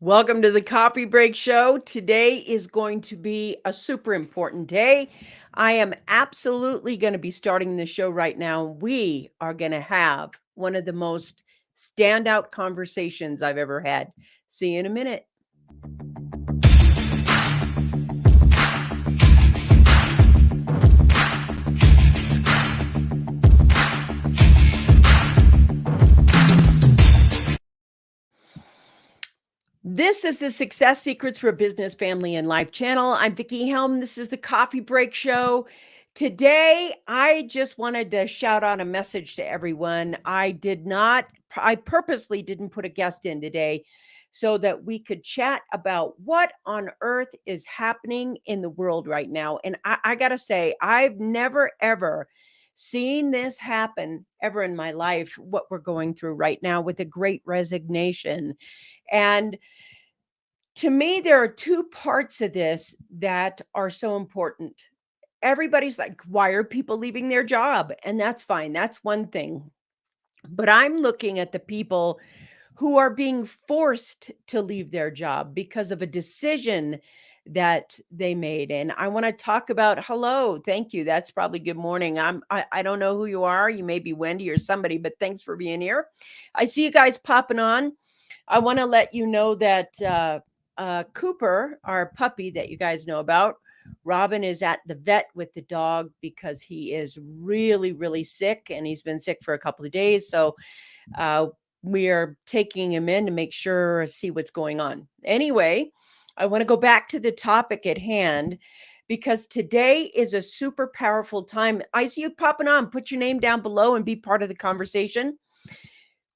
Welcome to the Coffee Break Show. Today is going to be a super important day. I am absolutely going to be starting the show right now. We are going to have one of the most standout conversations I've ever had. See you in a minute. This is the Success Secrets for Business, Family, and Life channel. I'm Vickie Helm. This is the Coffee Break Show. Today, I just wanted to shout out a message to everyone. I purposely didn't put a guest in today so that we could chat about what on earth is happening in the world right now. And I got to say, I've never, ever seen this happen ever in my life, what we're going through right now with the great resignation. And to me, there are two parts of this that are so important. Everybody's like, why are people leaving their job? And that's fine. That's one thing. But I'm looking at the people who are being forced to leave their job because of a decision that they made. And I want to talk about hello. Thank you. That's probably good morning. I don't know who you are. You may be Wendy or somebody, but thanks for being here. I see you guys popping on. I want to let you know that Cooper, our puppy that you guys know about, Robin is at the vet with the dog because he is really, really sick and he's been sick for a couple of days. So we are taking him in to make sure, see what's going on. Anyway, I want to go back to the topic at hand because today is a super powerful time. I see you popping on. Put your name down below and be part of the conversation.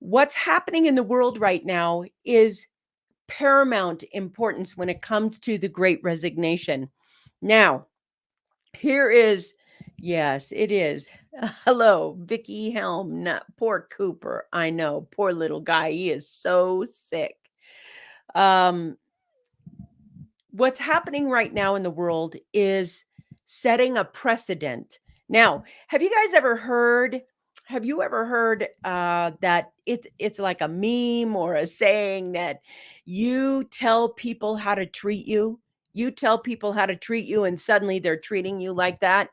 What's happening in the world right now is paramount importance when it comes to the great resignation. Now, here is, yes, it is. Hello, Vickie Helm. Poor Cooper. I know, poor little guy. He is so sick. What's happening right now in the world is setting a precedent. Now, have you guys ever heard? Have you ever heard that it's like a meme or a saying that you tell people how to treat you? You tell people how to treat you, and suddenly they're treating you like that.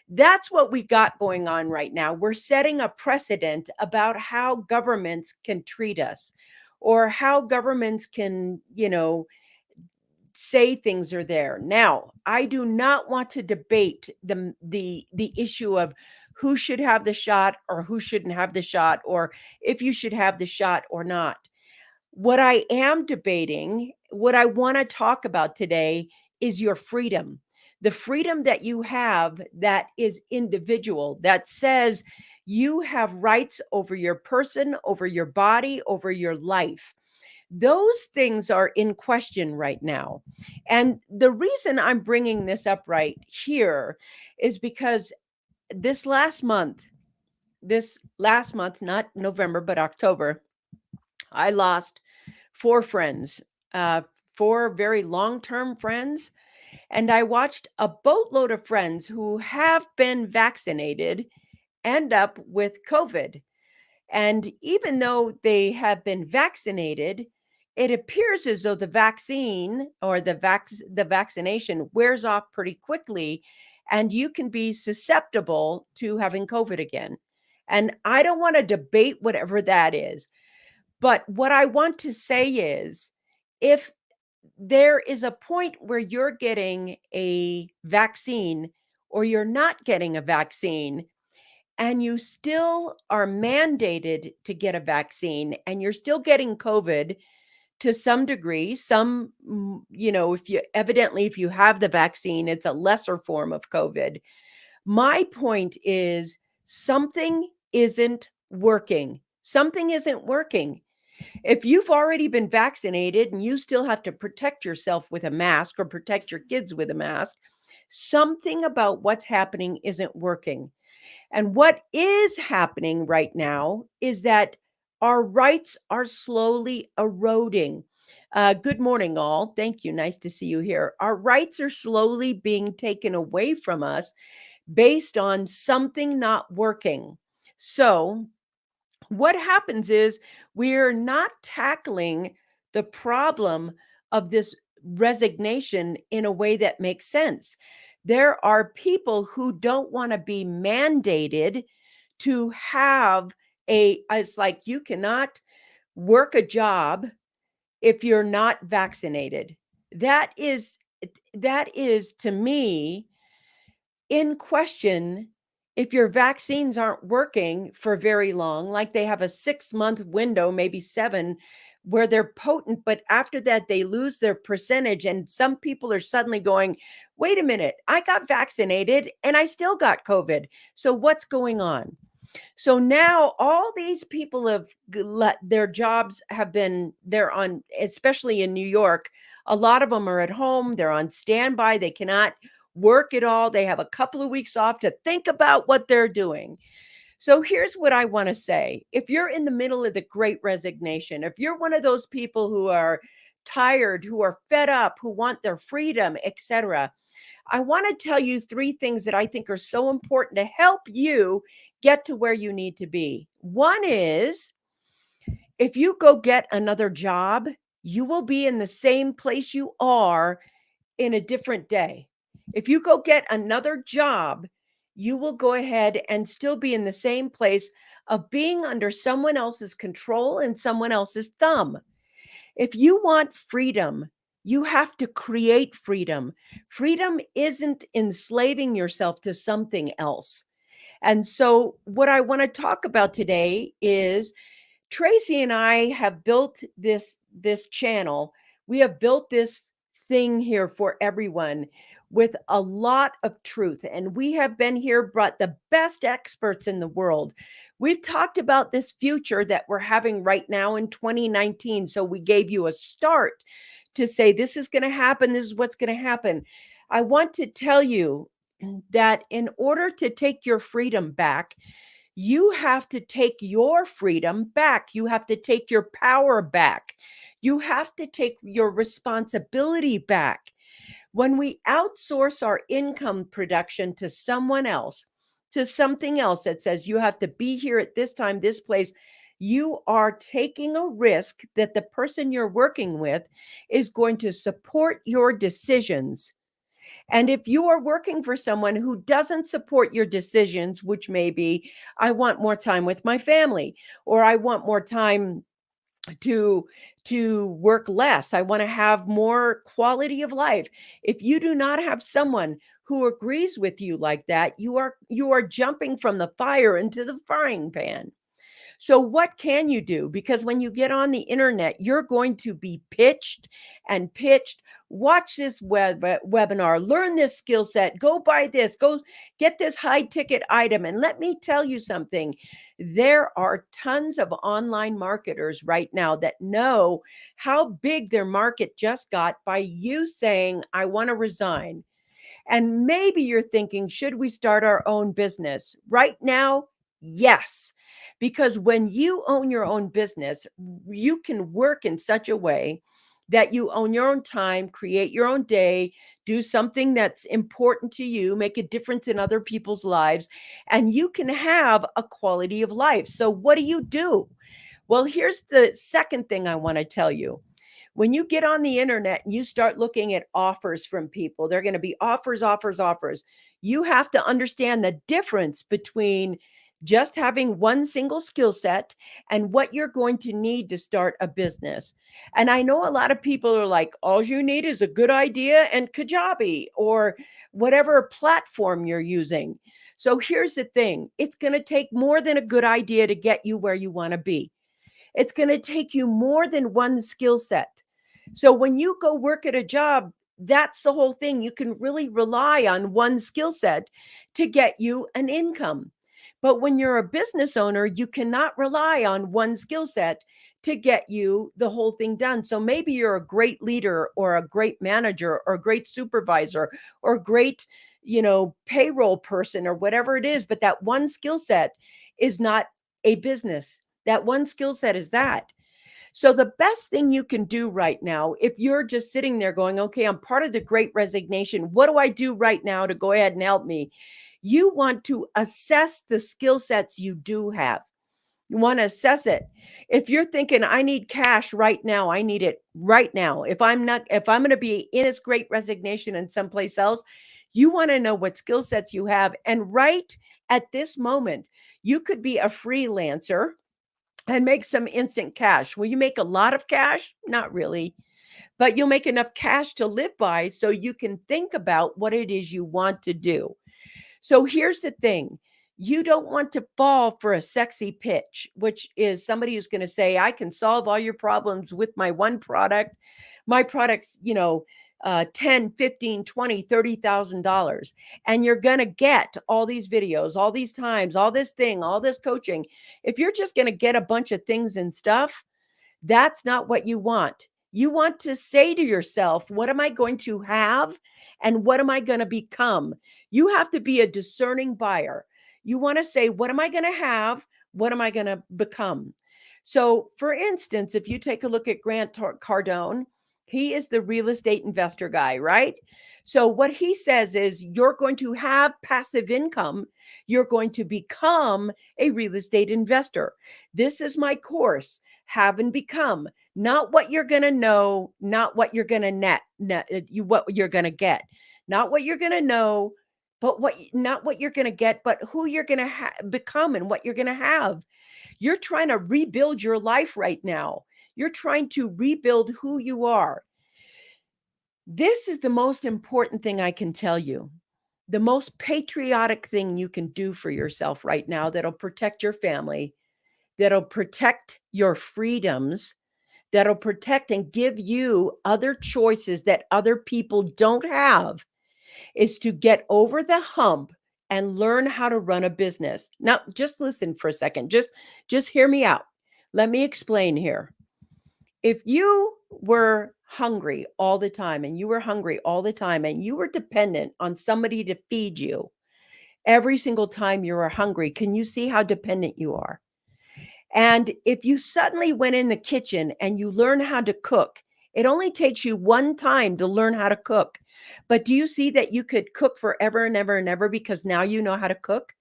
That's what we got going on right now. We're setting a precedent about how governments can treat us or how governments can, say things are there. Now, I do not want to debate the issue of who should have the shot or who shouldn't have the shot or if you should have the shot or not. What I am debating, what I want to talk about today is your freedom. The freedom that you have that is individual, that says you have rights over your person, over your body, over your life. Those things are in question right now. And the reason I'm bringing this up right here is because this last month, not November, but October, I lost four friends, uh, four very long term friends. And I watched a boatload of friends who have been vaccinated end up with COVID. And even though they have been vaccinated, it appears as though the vaccine or the vaccination wears off pretty quickly and you can be susceptible to having COVID again. And I don't want to debate whatever that is. But what I want to say is if there is a point where you're getting a vaccine or you're not getting a vaccine, and you still are mandated to get a vaccine and you're still getting COVID to some degree, if you have the vaccine, it's a lesser form of COVID. My point is something isn't working. Something isn't working. If you've already been vaccinated and you still have to protect yourself with a mask or protect your kids with a mask, something about what's happening isn't working. And what is happening right now is that our rights are slowly eroding. Good morning, all. Thank you. Nice to see you here. Our rights are slowly being taken away from us based on something not working. So, what happens is we're not tackling the problem of this resignation in a way that makes sense. There are people who don't want to be mandated to have it's like you cannot work a job if you're not vaccinated. That is that is to me in question if your vaccines aren't working for very long, like they have a 6-month window, maybe 7, where they're potent, but after that, they lose their percentage. And some people are suddenly going, wait a minute, I got vaccinated and I still got COVID. So what's going on? So now all these people have let their jobs have been, they're on, especially in New York, a lot of them are at home, they're on standby, they cannot work at all. They have a couple of weeks off to think about what they're doing. So here's what I want to say. If you're in the middle of the great resignation, if you're one of those people who are tired, who are fed up, who want their freedom, etc., I want to tell you 3 things that I think are so important to help you get to where you need to be. One is if you go get another job, you will be in the same place you are in a different day. If you go get another job, you will go ahead and still be in the same place of being under someone else's control and someone else's thumb. If you want freedom, you have to create freedom. Freedom isn't enslaving yourself to something else. And so, what I want to talk about today is Tracy and I have built this channel. We have built this thing here for everyone with a lot of truth, and we have been here brought the best experts in the world. We've talked about this future that we're having right now in 2019, so we gave you a start to say this is going to happen, this is what's going to happen. I want to tell you that in order to take your freedom back, you have to take your freedom back. You have to take your power back. You have to take your responsibility back. When we outsource our income production to someone else, to something else that says you have to be here at this time, this place, you are taking a risk that the person you're working with is going to support your decisions. And if you are working for someone who doesn't support your decisions, which may be, I want more time with my family, or I want more time to work less, I want to have more quality of life. If you do not have someone who agrees with you like that, you are jumping from the fire into the frying pan. So, what can you do? Because when you get on the internet, you're going to be pitched and pitched. Watch this webinar, learn this skill set, go buy this, go get this high ticket item. And let me tell you something, there are tons of online marketers right now that know how big their market just got by you saying, I want to resign. And maybe you're thinking, should we start our own business? Right now, yes. Because when you own your own business, you can work in such a way that you own your own time, create your own day, do something that's important to you, make a difference in other people's lives, and you can have a quality of life. So, what do? Well, here's the second thing I want to tell you. When you get on the internet and you start looking at offers from people, they're going to be offers, offers, offers. You have to understand the difference between just having one single skill set and what you're going to need to start a business. And I know a lot of people are like, all you need is a good idea and Kajabi or whatever platform you're using. So here's the thing, it's going to take more than a good idea to get you where you want to be. It's going to take you more than one skill set. So when you go work at a job, that's the whole thing. You can really rely on one skill set to get you an income. But when you're a business owner, you cannot rely on one skill set to get you the whole thing done. So maybe you're a great leader or a great manager or a great supervisor or a great, payroll person or whatever it is, but that one skill set is not a business. That one skill set is that. So the best thing you can do right now, if you're just sitting there going, okay, I'm part of the great resignation, what do I do right now to go ahead and help me? You want to assess the skill sets you do have. You want to assess it. If you're thinking, I need cash right now, I need it right now. If I'm going to be in this great resignation and someplace else, you want to know what skill sets you have. And right at this moment, you could be a freelancer and make some instant cash. Will you make a lot of cash? Not really, but you'll make enough cash to live by so you can think about what it is you want to do. So here's the thing. You don't want to fall for a sexy pitch, which is somebody who's going to say, I can solve all your problems with my one product. My product's, 10, 15, 20, $30,000. And you're going to get all these videos, all these times, all this thing, all this coaching. If you're just going to get a bunch of things and stuff, that's not what you want. You want to say to yourself, what am I going to have and what am I going to become? You have to be a discerning buyer. You want to say, what am I going to have? What am I going to become? So, for instance, if you take a look at Cardone, he is the real estate investor guy, right? So, what he says is, you're going to have passive income. You're going to become a real estate investor. This is my course, Have and Become. Not what you're going to know, not what you're going to what you're going to get, not what you're going to know, but not what you're going to get, but who you're going to become and what you're going to have. You're trying to rebuild your life right now. You're trying to rebuild who you are. This is the most important thing I can tell you. The most patriotic thing you can do for yourself right now that'll protect your family, that'll protect your freedoms, that'll protect and give you other choices that other people don't have, is to get over the hump and learn how to run a business. Now, just listen for a second. Just hear me out. Let me explain here. If you were hungry all the time and you were hungry all the time and you were dependent on somebody to feed you every single time you were hungry, can you see how dependent you are? And if you suddenly went in the kitchen and you learn how to cook, it only takes you one time to learn how to cook. But do you see that you could cook forever and ever and ever because now you know how to cook?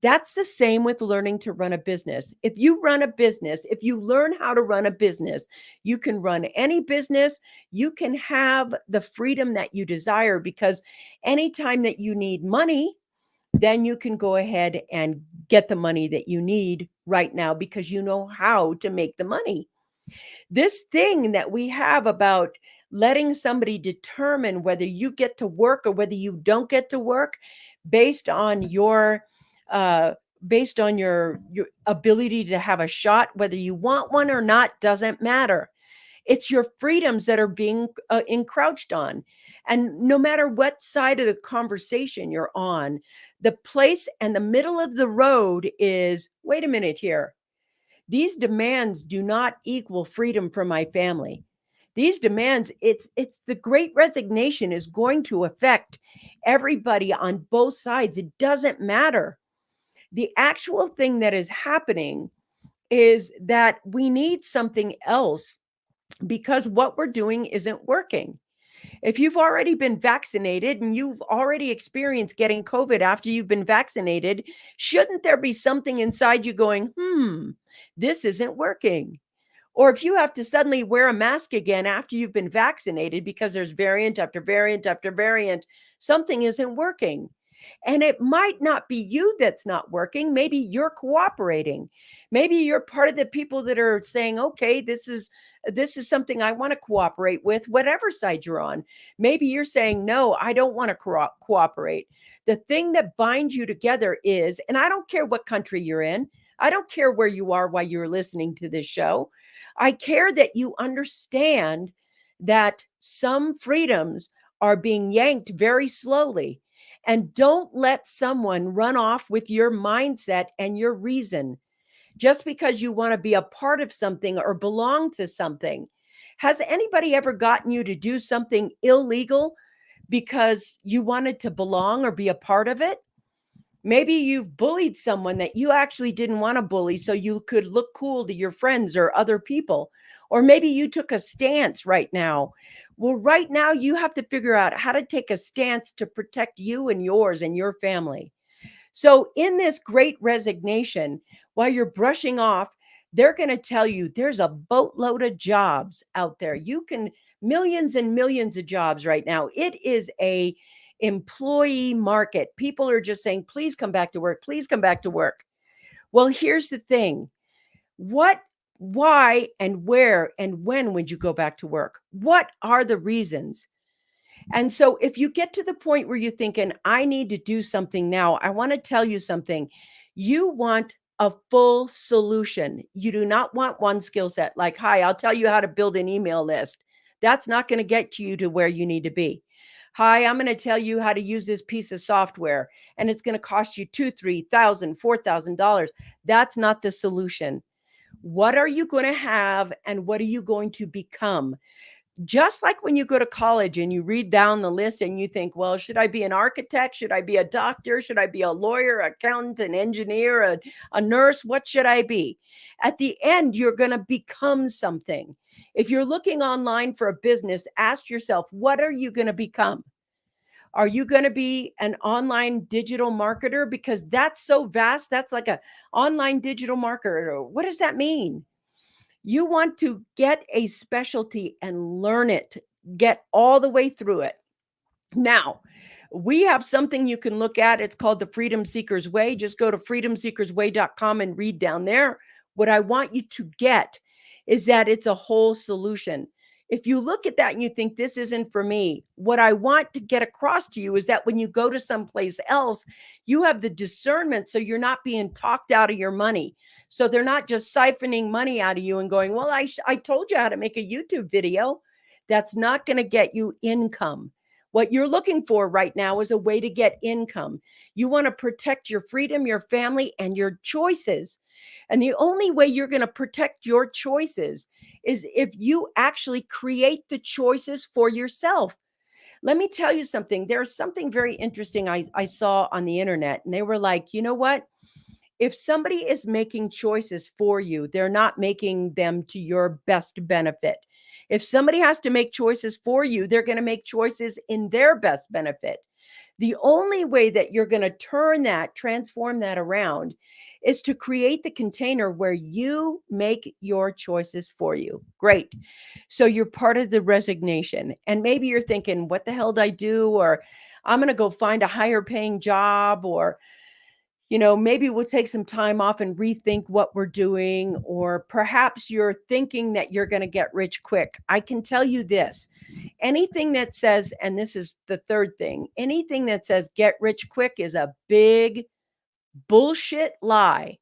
That's the same with learning to run a business. If you run a business, if you learn how to run a business, you can run any business. You can have the freedom that you desire, because anytime that you need money, then you can go ahead and get the money that you need right now because you know how to make the money. This thing that we have about letting somebody determine whether you get to work or whether you don't get to work based on your uh your ability to have a shot, whether you want one or not, doesn't matter. It's your freedoms that are being encroached on. And no matter what side of the conversation you're on, the place and the middle of the road is, wait a minute here. These demands do not equal freedom for my family. These demands, it's the great resignation is going to affect everybody on both sides. It doesn't matter. The actual thing that is happening is that we need something else because what we're doing isn't working. If you've already been vaccinated and you've already experienced getting COVID after you've been vaccinated, shouldn't there be something inside you going, this isn't working? Or if you have to suddenly wear a mask again after you've been vaccinated because there's variant after variant after variant, something isn't working. And it might not be you that's not working. Maybe you're cooperating. Maybe you're part of the people that are saying, okay, this is something I want to cooperate with, whatever side you're on. Maybe you're saying, no, I don't want to cooperate. The thing that binds you together is, and I don't care what country you're in, I don't care where you are while you're listening to this show. I care that you understand that some freedoms are being yanked very slowly. And don't let someone run off with your mindset and your reason just because you want to be a part of something or belong to something. Has anybody ever gotten you to do something illegal because you wanted to belong or be a part of it? Maybe you've bullied someone that you actually didn't want to bully so you could look cool to your friends or other people. Or maybe you took a stance right now. Well, right now you have to figure out how to take a stance to protect you and yours and your family. So, in this great resignation, while you're brushing off, they're going to tell you there's a boatload of jobs out there. You can millions and millions of jobs right now. It is a employee market. People are just saying, please come back to work. Please come back to work. Well, here's the thing. What, why, and where and when would you go back to work? What are the reasons? And so if you get to the point where you're thinking, I need to do something now, I want to tell you something. You want a full solution. You do not want one skill set like, hi, I'll tell you how to build an email list. That's not going to get you to where you need to be. Hi, I'm going to tell you how to use this piece of software and it's going to cost you $2,000, $3,000, $4,000. That's not the solution. What are you going to have and what are you going to become? Just like when you go to college and you read down the list and you think, well, should I be an architect? Should I be a doctor? Should I be a lawyer, accountant, an engineer, a nurse? What should I be? At the end, you're going to become something. If you're looking online for a business, ask yourself, what are you going to become? Are you going to be an online digital marketer? Because that's so vast. That's like a online digital marketer. What does that mean? You want to get a specialty and learn it, get all the way through it. Now, we have something you can look at. It's called the Freedom Seekers Way. Just go to freedomseekersway.com and read down there. What I want you to get is that it's a whole solution. If you look at that and you think this isn't for me, what I want to get across to you is that when you go to someplace else, you have the discernment so you're not being talked out of your money. So they're not just siphoning money out of you and going, well, I told you how to make a YouTube video. That's not going to get you income. What you're looking for right now is a way to get income. You want to protect your freedom, your family, and your choices. And the only way you're going to protect your choices is if you actually create the choices for yourself. Let me tell you something. There's something very interesting I saw on the internet, and they were like, you know what? If somebody is making choices for you, they're not making them to your best benefit. If somebody has to make choices for you, they're going to make choices in their best benefit. The only way that you're going to transform that around is to create the container where you make your choices for you. Great. So you're part of the resignation. And maybe you're thinking, what the hell did I do? Or I'm going to go find a higher paying job, or maybe we'll take some time off and rethink what we're doing. Or perhaps you're thinking that you're going to get rich quick. I can tell you this, anything that says, and this is the third thing, anything that says get rich quick is a big bullshit lie.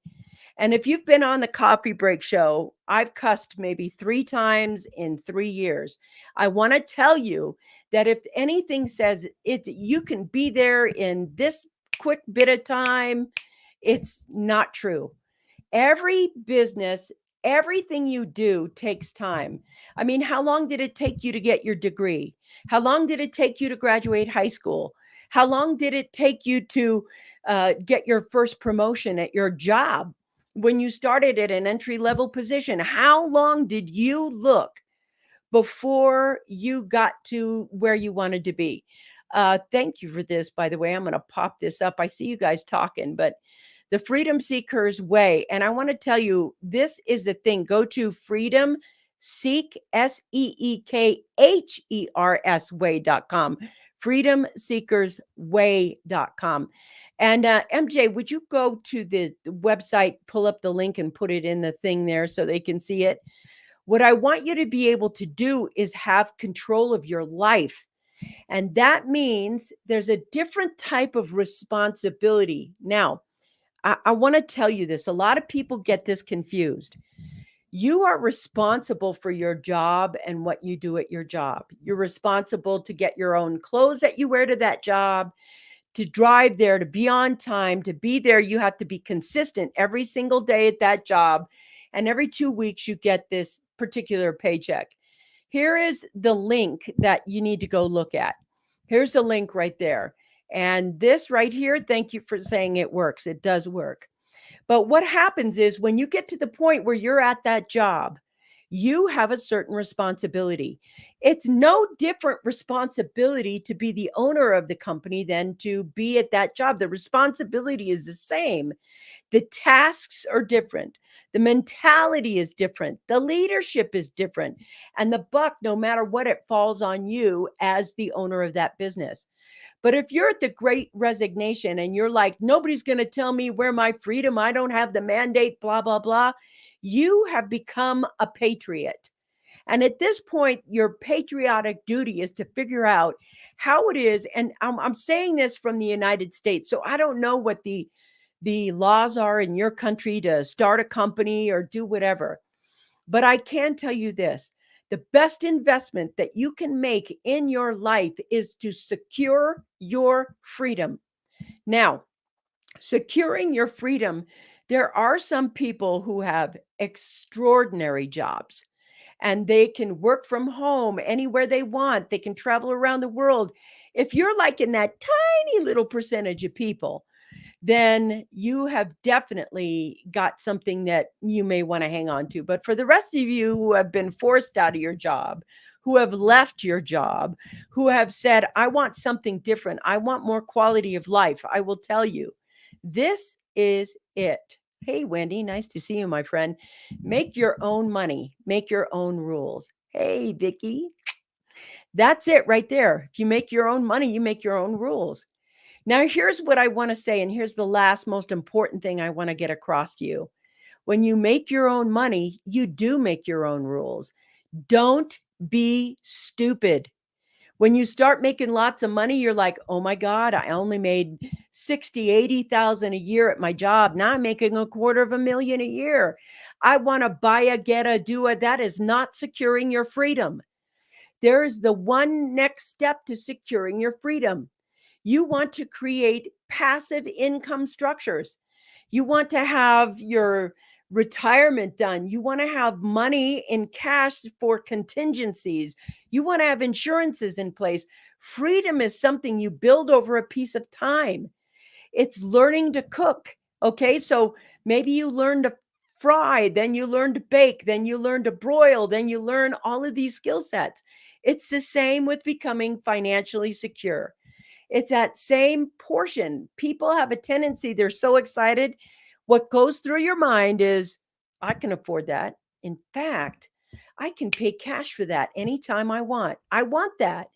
And if you've been on the Coffee Break show, I've cussed maybe 3 times in 3 years. I want to tell you that if anything says you can be there in this quick bit of time, it's not true. Every business, everything you do takes time. I mean, how long did it take you to get your degree? How long did it take you to graduate high school? How long did it take you to get your first promotion at your job? When you started at an entry level position, how long did you look before you got to where you wanted to be? Thank you for this, by the way. I'm going to pop this up. I see you guys talking, but the Freedom Seekers Way. And I want to tell you, this is the thing. Go to Freedom Seek, SEEKHERS way.com, freedomseekersway.com. And MJ, would you go to the website, pull up the link and put it in the thing there so they can see it? What I want you to be able to do is have control of your life. And that means there's a different type of responsibility. Now, I want to tell you this. A lot of people get this confused. You are responsible for your job and what you do at your job. You're responsible to get your own clothes that you wear to that job, to drive there, to be on time, to be there. You have to be consistent every single day at that job. And every 2 weeks, you get this particular paycheck. Here is the link that you need to go look at. Here's the link right there. And this right here, thank you for saying it works. It does work. But what happens is when you get to the point where you're at that job, you have a certain responsibility. It's no different responsibility to be the owner of the company than to be at that job. The responsibility is the same. The tasks are different. The mentality is different. The leadership is different. And the buck, no matter what, it falls on you as the owner of that business. But if you're at the great resignation and you're like, nobody's going to tell me where my freedom, I don't have the mandate, blah, blah, blah, you have become a patriot. And at this point, your patriotic duty is to figure out how it is. And I'm saying this from the United States. So I don't know what the laws are in your country to start a company or do whatever. But I can tell you this. The best investment that you can make in your life is to secure your freedom. Now, securing your freedom, there are some people who have extraordinary jobs and they can work from home anywhere they want. They can travel around the world. If you're like in that tiny little percentage of people, then you have definitely got something that you may want to hang on to. But for the rest of you who have been forced out of your job, who have left your job, who have said, I want something different, I want more quality of life, I will tell you, this is it. Hey, Wendy, nice to see you, my friend. Make your own money, make your own rules. Hey, Vickie. That's it right there. If you make your own money, you make your own rules. Now, here's what I want to say, and here's the last most important thing I want to get across to you. When you make your own money, you do make your own rules. Don't be stupid. When you start making lots of money, you're like, oh my God, I only made 60, 80,000 a year at my job. Now I'm making $250,000 a year. I want to buy a, get a, do a. That is not securing your freedom. There is the one next step to securing your freedom. You want to create passive income structures. You want to have your retirement done. You want to have money in cash for contingencies. You want to have insurances in place. Freedom is something you build over a piece of time. It's learning to cook. Okay. So maybe you learn to fry, then you learn to bake, then you learn to broil, then you learn all of these skill sets. It's the same with becoming financially secure. It's that same portion. People have a tendency, they're so excited. What goes through your mind is, I can afford that. In fact, I can pay cash for that anytime I want. I want that.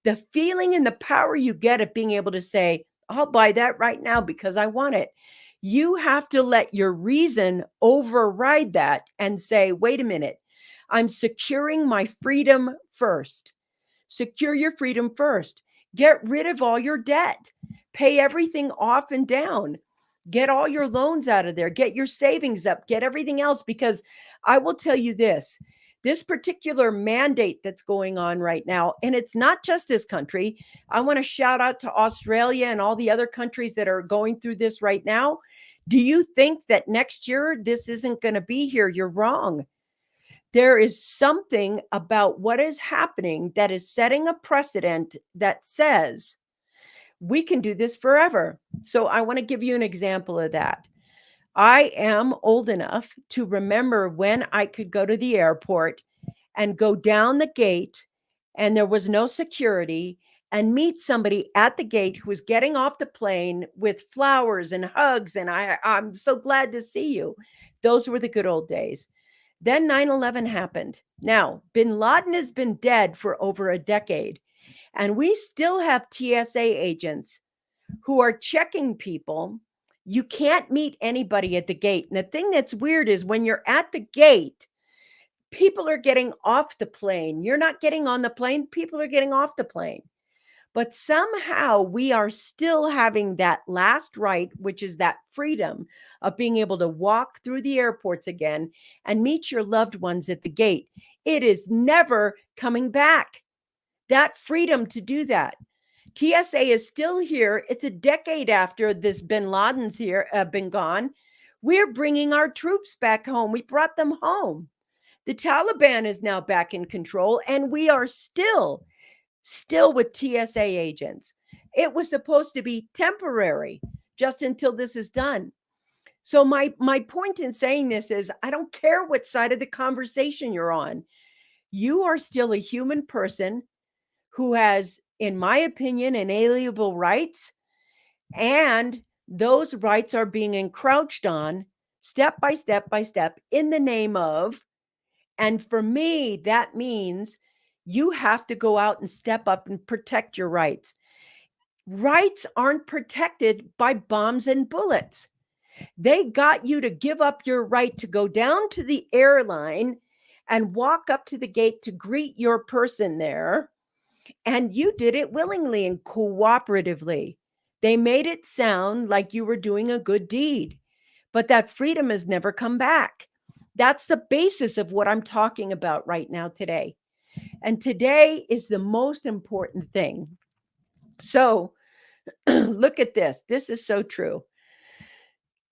The feeling and the power you get at being able to say, I'll buy that right now because I want it. You have to let your reason override that and say, wait a minute, I'm securing my freedom first. Secure your freedom first. Get rid of all your debt. Pay everything off and down. Get all your loans out of there. Get your savings up. Get everything else. Because I will tell you this particular mandate that's going on right now, and it's not just this country. I want to shout out to Australia and all the other countries that are going through this right now. Do you think that next year this isn't going to be here? You're wrong. There is something about what is happening that is setting a precedent that says we can do this forever. So I want to give you an example of that. I am old enough to remember when I could go to the airport and go down the gate and there was no security and meet somebody at the gate who was getting off the plane with flowers and hugs. And I'm so glad to see you. Those were the good old days. Then 9/11 happened. Now, bin Laden has been dead for over a decade, and we still have TSA agents who are checking people. You can't meet anybody at the gate. And the thing that's weird is when you're at the gate, people are getting off the plane. You're not getting on the plane, people are getting off the plane. But somehow we are still having that last right, which is that freedom of being able to walk through the airports again and meet your loved ones at the gate. It is never coming back. That freedom to do that. TSA is still here. It's a decade after this bin Laden's here, been gone. We're bringing our troops back home. We brought them home. The Taliban is now back in control, and we are still with TSA agents. It was supposed to be temporary just until this is done. So my point in saying this is I don't care what side of the conversation you're on. You are still a human person who has, in my opinion, inalienable rights, and those rights are being encroached on step by step by step in the name of, and for me, that means you have to go out and step up and protect your rights. Rights aren't protected by bombs and bullets. They got you to give up your right to go down to the airline and walk up to the gate to greet your person there. And you did it willingly and cooperatively. They made it sound like you were doing a good deed, but that freedom has never come back. That's the basis of what I'm talking about right now today. And today is the most important thing. So look at this. This is so true.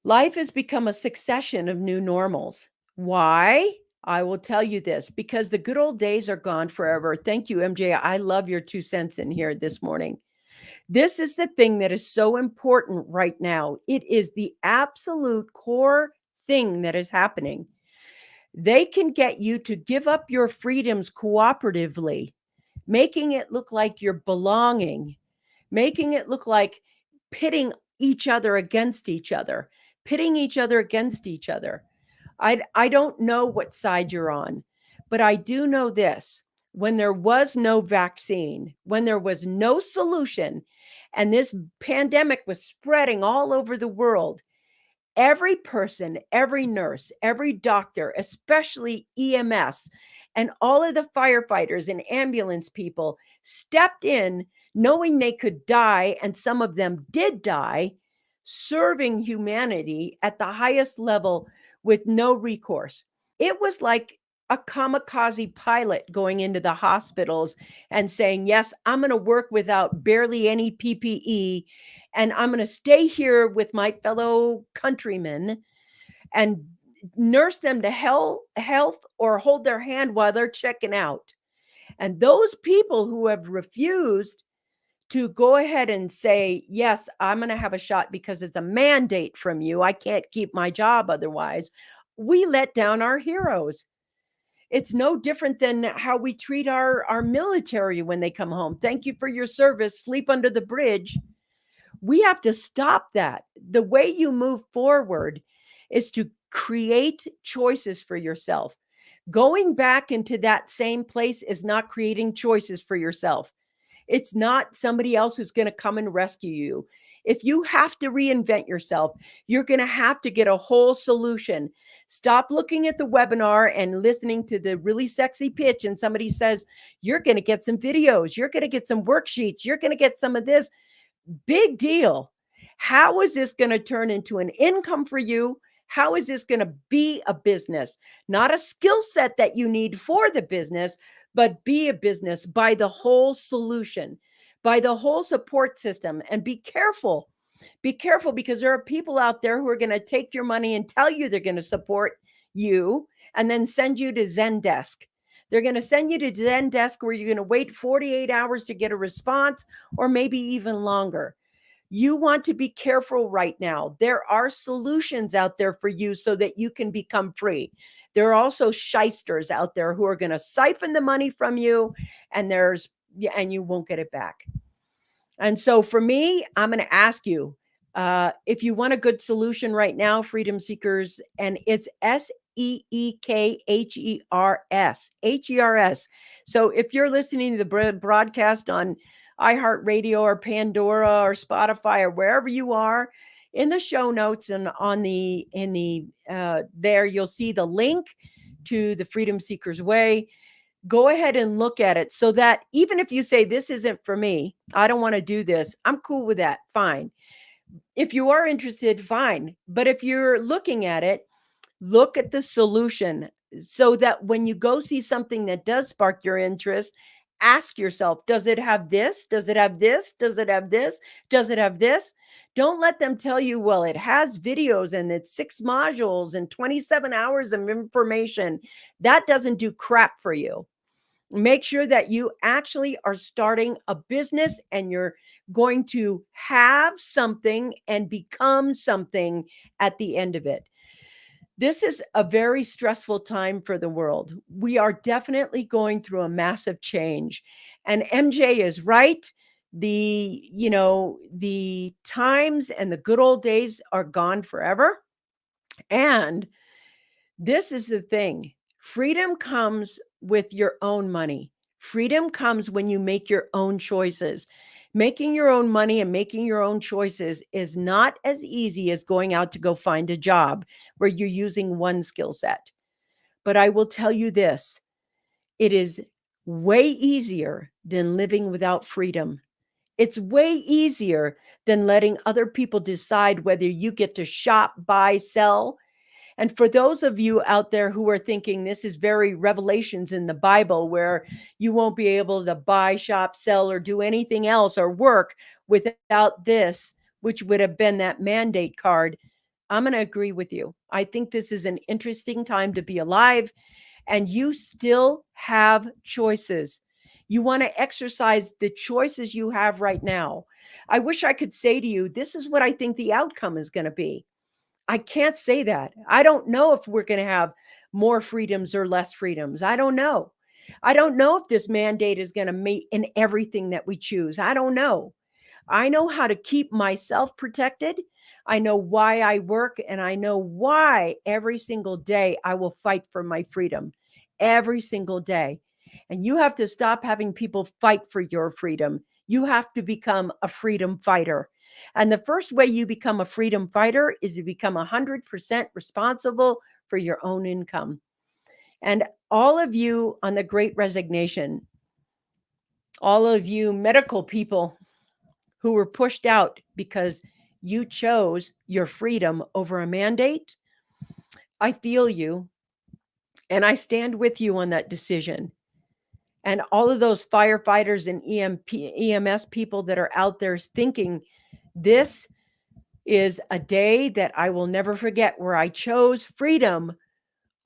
Life has become a succession of new normals. Why? I will tell you this, because the good old days are gone forever. Thank you, MJ. I love your 2 cents in here this morning. This is the thing that is so important right now. It is the absolute core thing that is happening. They can get you to give up your freedoms cooperatively, making it look like you're belonging, making it look like pitting each other against each other, pitting each other against each other. I don't know what side you're on, but I do know this. When there was no vaccine, when there was no solution, and this pandemic was spreading all over the world, every person, every nurse, every doctor, especially EMS, and all of the firefighters and ambulance people stepped in knowing they could die, and some of them did die, serving humanity at the highest level with no recourse. It was like a kamikaze pilot going into the hospitals and saying, yes, I'm going to work without barely any PPE, and I'm going to stay here with my fellow countrymen and nurse them to health or hold their hand while they're checking out. And those people who have refused to go ahead and say, yes, I'm going to have a shot because it's a mandate from you, I can't keep my job otherwise, we let down our heroes. It's no different than how we treat our military when they come home. Thank you for your service. Sleep under the bridge. We have to stop that. The way you move forward is to create choices for yourself. Going back into that same place is not creating choices for yourself. It's not somebody else who's going to come and rescue you. If you have to reinvent yourself, you're going to have to get a whole solution. Stop looking at the webinar and listening to the really sexy pitch. And somebody says, you're going to get some videos, you're going to get some worksheets, you're going to get some of this. Big deal. How is this going to turn into an income for you? How is this going to be a business? Not a skill set that you need for the business, but be a business by the whole solution, by the whole support system. And be careful. Be careful, because there are people out there who are going to take your money and tell you they're going to support you and then send you to Zendesk. They're going to send you to Zendesk where you're going to wait 48 hours to get a response, or maybe even longer. You want to be careful right now. There are solutions out there for you so that you can become free. There are also shysters out there who are going to siphon the money from you, and you won't get it back. And so for me, I'm going to ask you, if you want a good solution right now, freedom seekers, and it's SEEKHERS. So if you're listening to the broadcast on iHeartRadio or Pandora or Spotify or wherever you are, in the show notes and there you'll see the link to the Freedom Seekers Way. Go ahead and look at it, so that even if you say this isn't for me, I don't want to do this, I'm cool with that. Fine. If you are interested, fine. But if you're looking at it, look at the solution, so that when you go see something that does spark your interest, ask yourself, does it have this? Does it have this? Does it have this? Does it have this? Don't let them tell you, well, it has videos and it's 6 modules and 27 hours of information. That doesn't do crap for you. Make sure that you actually are starting a business and you're going to have something and become something at the end of it. This is a very stressful time for the world. We are definitely going through a massive change. And MJ is right. The times and the good old days are gone forever. And this is the thing. Freedom comes with your own money. Freedom comes when you make your own choices. Making your own money and making your own choices is not as easy as going out to go find a job where you're using one skill set. But I will tell you this, it is way easier than living without freedom. It's way easier than letting other people decide whether you get to shop, buy, sell. And for those of you out there who are thinking this is very Revelations in the Bible, where you won't be able to buy, shop, sell, or do anything else or work without this, which would have been that mandate card, I'm going to agree with you. I think this is an interesting time to be alive, and you still have choices. You want to exercise the choices you have right now. I wish I could say to you, this is what I think the outcome is going to be. I can't say that. I don't know if we're going to have more freedoms or less freedoms. I don't know. I don't know if this mandate is going to meet in everything that we choose. I don't know. I know how to keep myself protected. I know why I work, and I know why every single day I will fight for my freedom. Every single day. And you have to stop having people fight for your freedom. You have to become a freedom fighter. And the first way you become a freedom fighter is to become 100% responsible for your own income. And all of you on the Great Resignation, all of you medical people who were pushed out because you chose your freedom over a mandate, I feel you. And I stand with you on that decision. And all of those firefighters and EMS people that are out there thinking this is a day that I will never forget, where I chose freedom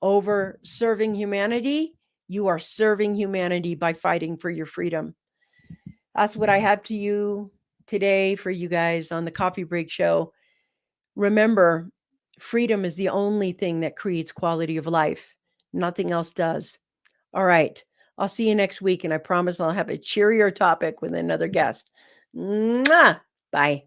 over serving humanity. You are serving humanity by fighting for your freedom. That's what I have to you today for you guys on the Coffee Break Show. Remember, freedom is the only thing that creates quality of life. Nothing else does. All right. I'll see you next week, and I promise I'll have a cheerier topic with another guest. Mwah! Bye.